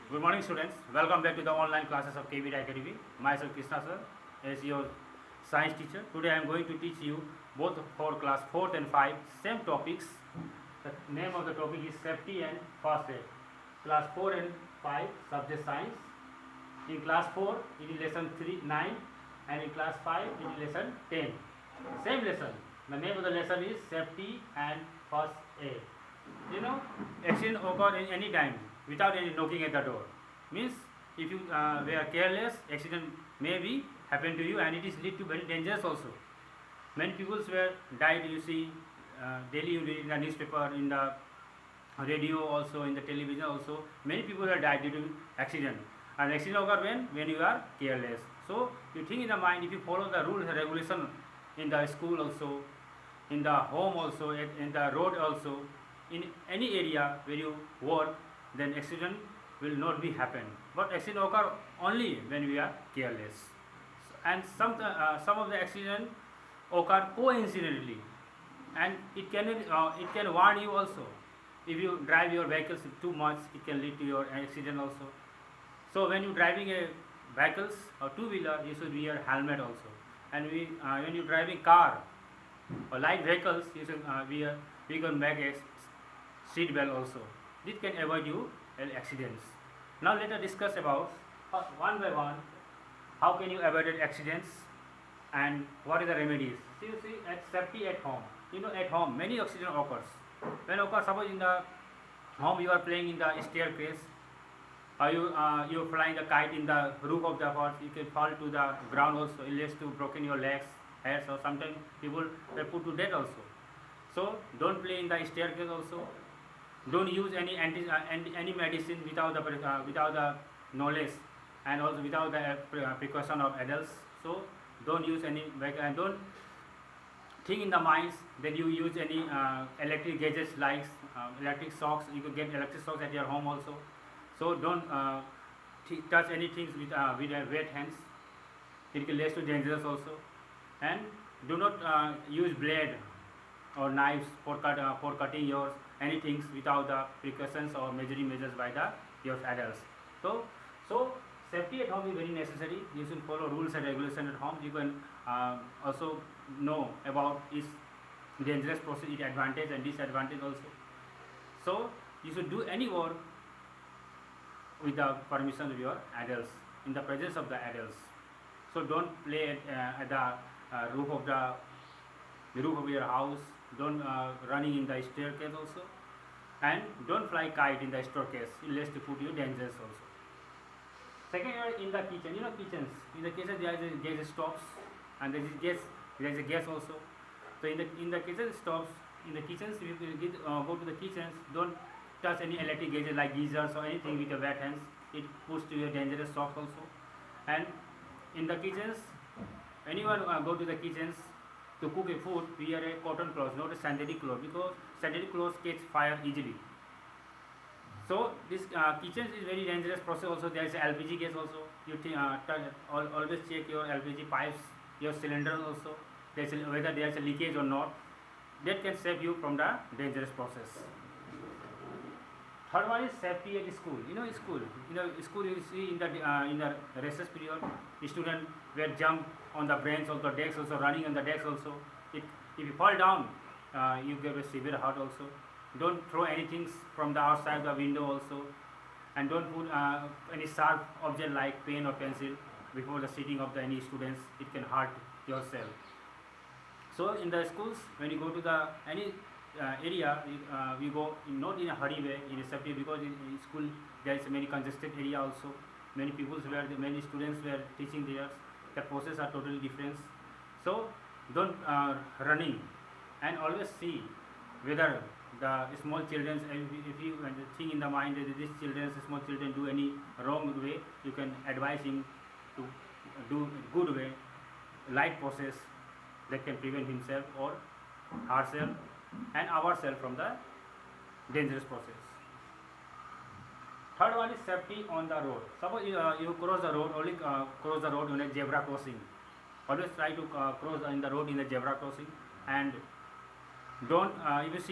Good morning, students. Welcome back to the online classes of KBD Academy. Myself, Krishna sir, as your science teacher. Today, I am going to teach you both for class 4th and 5 same topics. The name of the topic is safety and first aid. Class 4 and 5 subject science. In class 4, it is lesson 9, and in class 5, it is lesson 10. Same lesson. The name of the lesson is safety and first aid. You know, accident occur in any time without any knocking at the door. Means if you were careless, accident may be happen to you, and it is lead to very dangerous also. Many people were died. You see, daily you read in the newspaper, in the radio, also in the television. Also, many people have died due to accident. And accident occur when you are careless. So you think in the mind, if you follow the rules and regulation in the school also, in the home also, in the road also, in any area where you work, then accident will not be happen. But accident occur only when we are careless. And some of the accident occur coincidentally, and it can warn you also. If you drive your vehicles too much, it can lead to your accident also. So when you driving a vehicles or two-wheeler, you should wear helmet also. And when you driving car or light vehicles, you should we can make a seat belt also. This can avoid you accidents. Now let us discuss about one by one how can you avoid accidents and what are the remedies. So you see, at safety at home. You know, at home many accident occurs. When occurs, suppose in the home you are playing in the staircase, or you flying the kite in the roof of the house, you can fall to the ground also. It leads to broken your legs, hairs, or sometimes people were put to death also. So don't play in the staircase also. Don't use any medicine without the knowledge, and also without the precaution of adults. So don't use any, and don't think in the minds that you use any electric gadgets like electric shocks. You could get electric shocks at your home also. So don't touch any things with wet hands. It can lead to dangerous also. And do not use blade or knives for cutting your anything without the precautions or measures by your adults. So safety at home is very necessary. You should follow rules and regulations at home. You can also know about its dangerous process, its advantage and disadvantage also. So you should do any work with the permission of your adults, in the presence of the adults. So don't play at the roof of your house. Don't running in the staircase also, and don't fly kite in the staircase. It leads to put you dangerous also. Second, in the kitchen. You know, kitchens. In the kitchen there is gas stoves, and there is a gas also. So in the kitchen stoves, in the kitchens, if you go to the kitchens, don't touch any electric gadget like geysers or anything with your wet hands. It puts to your dangerous shocks also. And in the kitchens, anyone go to the kitchens to cook a food, wear a cotton cloth, not a synthetic cloth, because synthetic clothes catch fire easily. So this kitchen is very dangerous process also. There is a LPG gas also. You always check your LPG pipes, your cylinder also, whether there is a leakage or not. That can save you from the dangerous process. Third one is safety at school. You know, school you see in the recess period, the student were jump on the bench or the decks also, running on the decks also. If you fall down, you get a severe hurt also. Don't throw anything from the outside the window also, and don't put any sharp object like pen or pencil before the sitting of any students. It can hurt yourself. So in the schools, when you go to the any area, we go not in a hurry way, in a safety, because in school there is many congested area also. Many students were teaching there. The process are totally different. So don't running, and always see whether the small children, if you think in the mind that these small children do any wrong way, you can advise him to do good way, light process that can prevent himself or herself and ourselves from the dangerous process. Third one is safety on the road. Suppose you cross the road, only cross the road on a zebra crossing. Always try to cross in the road in the zebra crossing, and don't if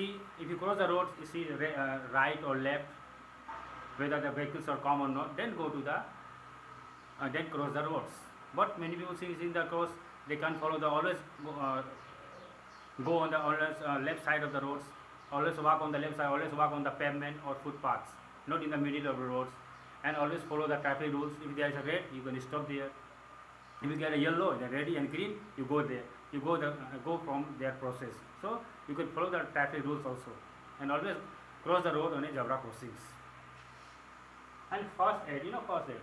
you cross the road, you see right or left, whether the vehicles are come or not, then go to the then cross the roads. But many people see in the cross, they can't follow the always go on the always left side of the roads, always walk on the left side, always walk on the pavement or footpaths, not in the middle of the roads, and always follow the traffic rules. If there is a red, you can stop there. If you get a yellow, the red and green, you go there. You go from their process. So you can follow the traffic rules also, and always cross the road on a zebra crossings. And first aid, first aid.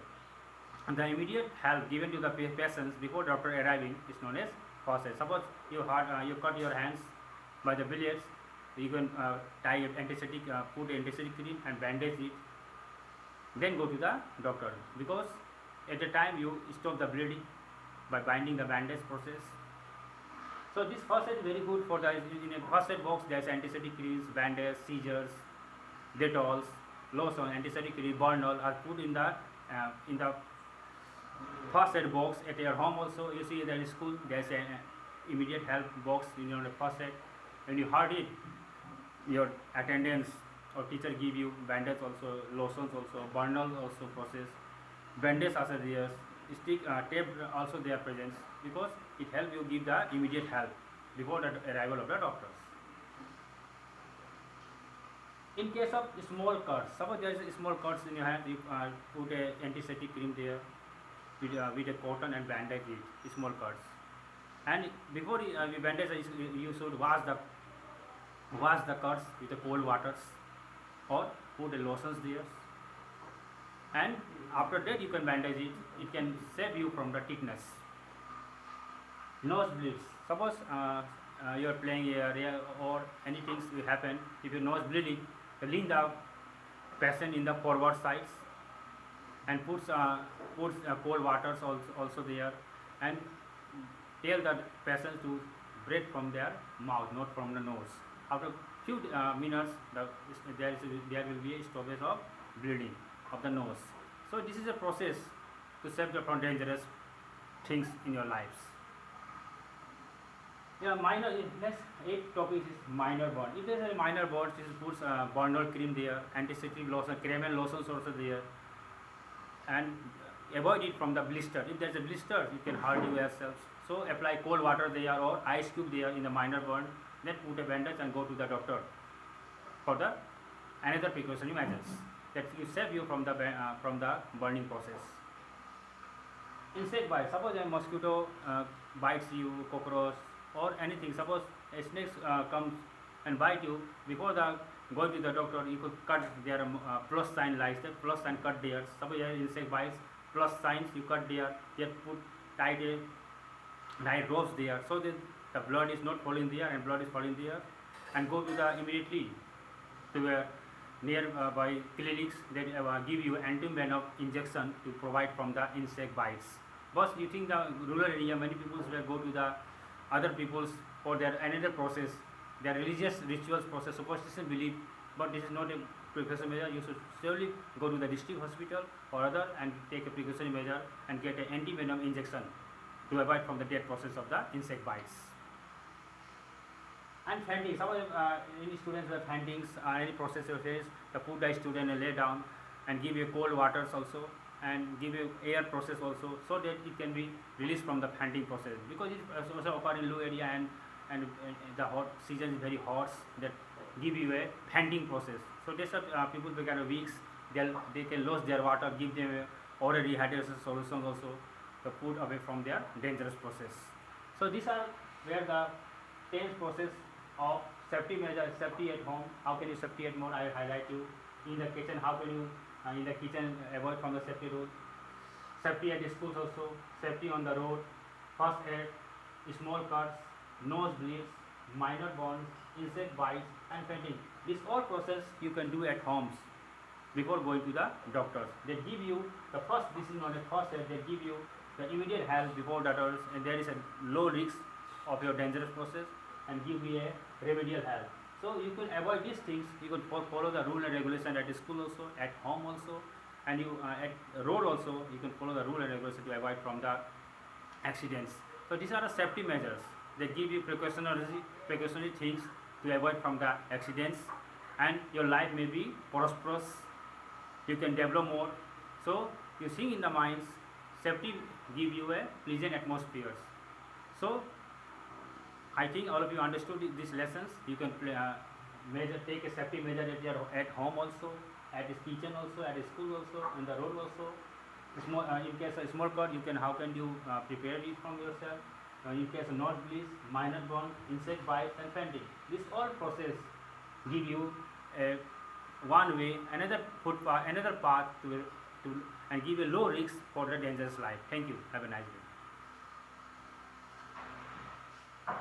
And the immediate help given to the patients before doctor arriving is known as first aid. Suppose you cut your hands by the billiards, you can tie antiseptic, put antiseptic cream and bandage it. Then go to the doctor, because at the time you stop the bleeding by binding the bandage process. So this first aid is very good for the, in a first aid box there is antiseptic creams, bandage, seizures, Dettol, lotion, antiseptic cream, Burnol are put in the first aid box at your home also. You see that in school there is an immediate help box in your first aid. When you hurt it, your attendants or teacher give you bandage also, lotions also, Burnol also process, bandage also there, stick, tape also their presence, because it helps you give the immediate help before the arrival of the doctors. In case of small cuts, suppose there is a small cuts in your hand, you put a antiseptic cream there with a cotton and bandage it, small cuts. And before you bandage, you should wash the cuts with the cold waters or put a lotions there. And after that you can bandage it. It can save you from the thickness. Nose bleeds. Suppose you are playing here or anything will happen. If your nose bleeding, lean the patient in the forward sides and puts cold waters also there, and tell the patient to breathe from their mouth, not from the nose. After few minutes, there will be a stoppage of bleeding of the nose. So this is a process to save you from dangerous things in your lives. Next 8 topics is minor burn. If there is a minor burn, this puts Burnol cream there, antiseptic lotion, Cremel lotions also there, and avoid it from the blister. If there is a blister, you can hurt you yourselves. So apply cold water there or ice cube there in the minor burn. Then put a bandage and go to the doctor for the another precautionary measures that will save you from the burning process. Insect bite. Suppose a mosquito bites you, cockroach or anything. Suppose a snake comes and bite you. Before going to the doctor, you could cut their plus sign like that. Plus sign cut there. Suppose you have insect bites, plus signs you cut there. Yet put tight ropes there, so that the blood is not falling there and blood is falling there. And go to the immediately to a nearby clinics that give you anti-venom injection to provide from the insect bites. But you think the rural area, many people will go to the other people's for their another process, their religious rituals process, superstition belief, but this is not a precautionary measure. You should surely go to the district hospital or other and take a precautionary measure and get an anti-venom injection to avoid from the death process of the insect bites. And fainting. Suppose any students have faintings, any process of this, the put the student and lay down and give you cold waters also, and give you air process also, so that it can be released from the fainting process, because it also occur in low area and the hot season is very hot, that give you a fainting process. So these are people become weak, they can lose their water, give them oral rehydration solutions also to put away from their dangerous process. So these are where the 10th process of safety measure, safety at home. How can you safety at home? I will highlight you. In the kitchen, how can you in the kitchen avoid from the safety rule? Safety at schools also, safety on the road, first aid, small cuts, nose bleeds, minor burns, insect bites and fainting. This all process you can do at homes before going to the doctors. They give you the first, this is not a first aid, they give you the immediate help before doctors, and there is a low risk of your dangerous process and give you a remedial help. So you can avoid these things. You can follow the rule and regulation at school also, at home also, and you at road also you can follow the rule and regulation to avoid from the accidents. So these are the safety measures. They give you precautionary things to avoid from the accidents, and your life may be prosperous you can develop more. So you think in the minds, safety give you a pleasant atmosphere. So I think all of you understood these lessons. You can take a safety measure at home also, at his kitchen also, at his school also, on the road also. Small, in case of small cut, how can you prepare it from yourself? In case of nosebleeds, minor burn, insect bites, and fainting. This all process give you one way, another path to and give a low risk for the dangerous life. Thank you. Have a nice day.